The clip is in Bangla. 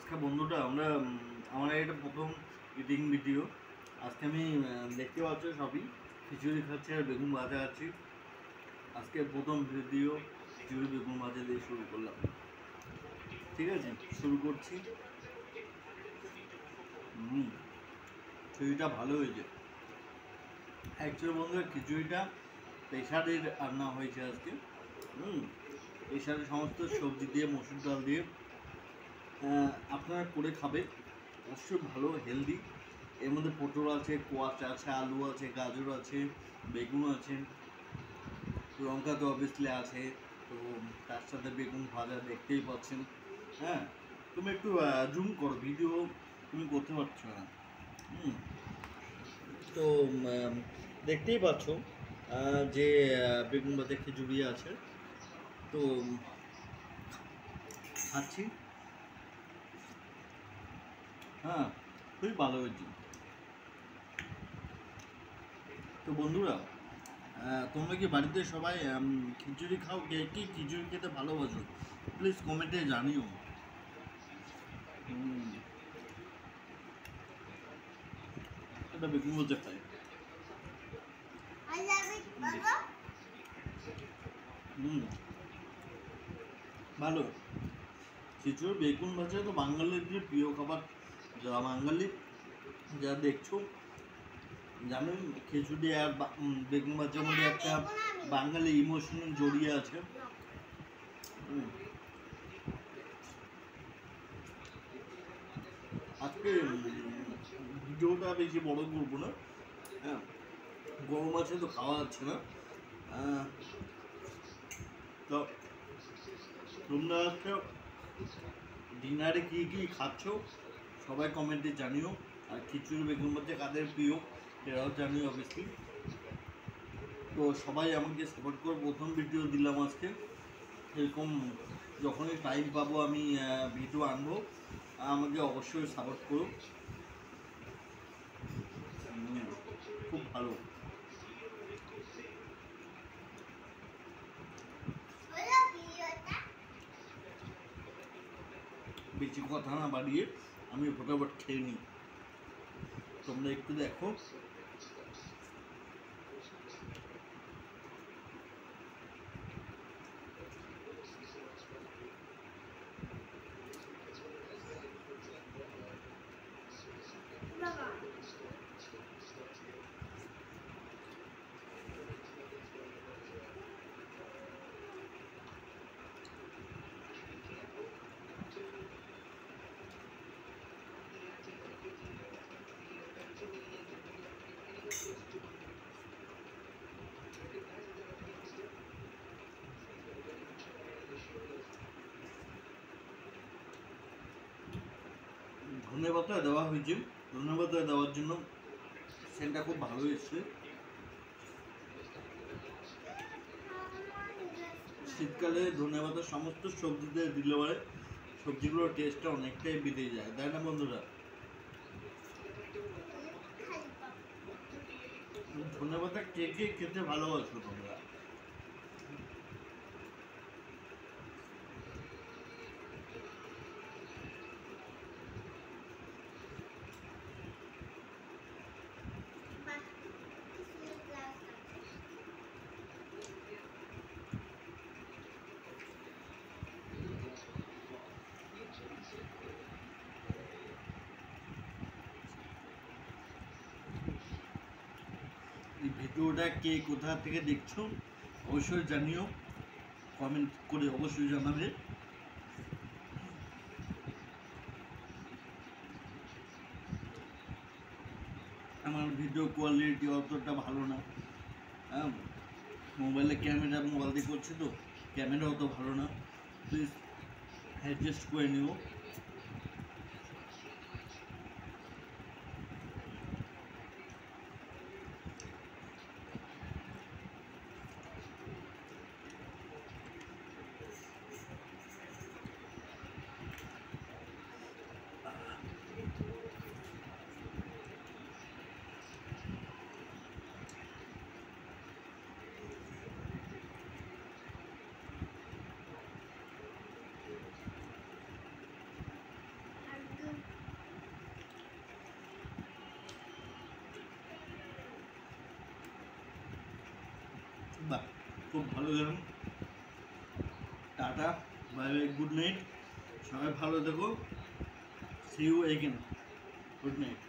আজকে বন্ধুটা আমরা আমার এটা প্রথম ইটিং ভিডিও। আজকে আমি দেখতে পাচ্ছি সবই খিচুড়ি খাচ্ছি আর বেগুন ভাজা খাচ্ছি। আজকে প্রথম ভিডিও খিচুড়ি বেগুন ভাজা দিয়ে শুরু করলাম। ঠিক আছে, শুরু করছি। খিচুড়িটা ভালো হয়েছে অ্যাকচুয়ালি বন্ধুরা। খিচুড়িটা প্রেশারের রান্না হয়েছে আজকে। প্রেশারে সমস্ত সবজি দিয়ে মসুর ডাল দিয়ে আপনারা করে খাবে, অবশ্যই ভালো হেলদি। এর মধ্যে পটল আছে, কোয়াশা আছে, আলু আছে, গাজর আছে, বেগুন আছে, লঙ্কা তো অবভিয়াসলি আছে। তো তার সাথে বেগুন ভাজা দেখতেই পাচ্ছেন। হ্যাঁ, তুমি একটু জুম করো, ভিডিও তুমি করতে পারছো না। তো দেখতেই পাচ্ছ যে বেগুন ভাজা খিচুড়ি আছে। তো খাচ্ছি। হ্যাঁ, খুবই ভালো হয়েছে। তো বন্ধুরা, তোমরা কি বাড়িতে সবাই খিচুড়ি খাও? কে কি খিচুড়ি খেতে ভালোবাসো প্লিজ কমেন্টে জানিও। এটা বেগুন ভাজা খাই। ভালো খিচুড়ি বেগুন ভাজা তো বাঙালিদের প্রিয় খাবার। যারা বাঙালি যারা দেখছো জানেন, খিচুড়ি আর বেগুন ভাজার মধ্যে একটা বাঙালি ইমোশনাল জড়িয়ে আছে। আজকে ভিডিওটা বেশি বড় করবো না। হ্যাঁ, গরম আছে তো খাওয়া যাচ্ছে না। তো তোমরা আজকে ডিনারে কী কী খাচ্ছ সবাই কমেন্টে জানিও। আর খিচুড়ি বেগুন ভাজা কাদের প্রিয় সেটাও জানিও অবশ্যই। তো সবাই আমাকে সাপোর্ট করো। প্রথম ভিডিও দিলাম আজকে, এরকম যখনই টাইম পাবো আমি ভিডিও আনবো। আমাকে অবশ্যই সাপোর্ট করো। খুব ভালো। বেশি কথা না বাড়িয়ে আমি ফটাফট খেয়ে নিই। তোমরা একটু দেখো। ধন্যবাদ দেওয়া হয়েছে, ধন্যবাদ দেওয়ার জন্য সেন্টটা খুব ভালো এসছে। শীতকালে ধন্যবাদ সমস্ত সবজিতে দিলে পরে সবজিগুলোর টেস্টটা অনেকটাই বেড়ে যায়, তাই না বন্ধুরা? ধন্যবাদ কে কে খেতে ভালোবাসো তোমরা? এই ভিডিওটা কে কোথা থেকে দেখছো অবশ্যই জানিও, কমেন্ট করে অবশ্যই জানাবে। আমার ভিডিও কোয়ালিটি অতটা ভালো না। হ্যাঁ, মোবাইলে মোবাইল দিয়ে করছি তো ক্যামেরা অত ভালো না, প্লিজ অ্যাডজাস্ট করে নিও। বাহ, খুব ভালো গেলাম। Tata, bye bye, good night, সবাই ভালো দেখো, see you again, good night.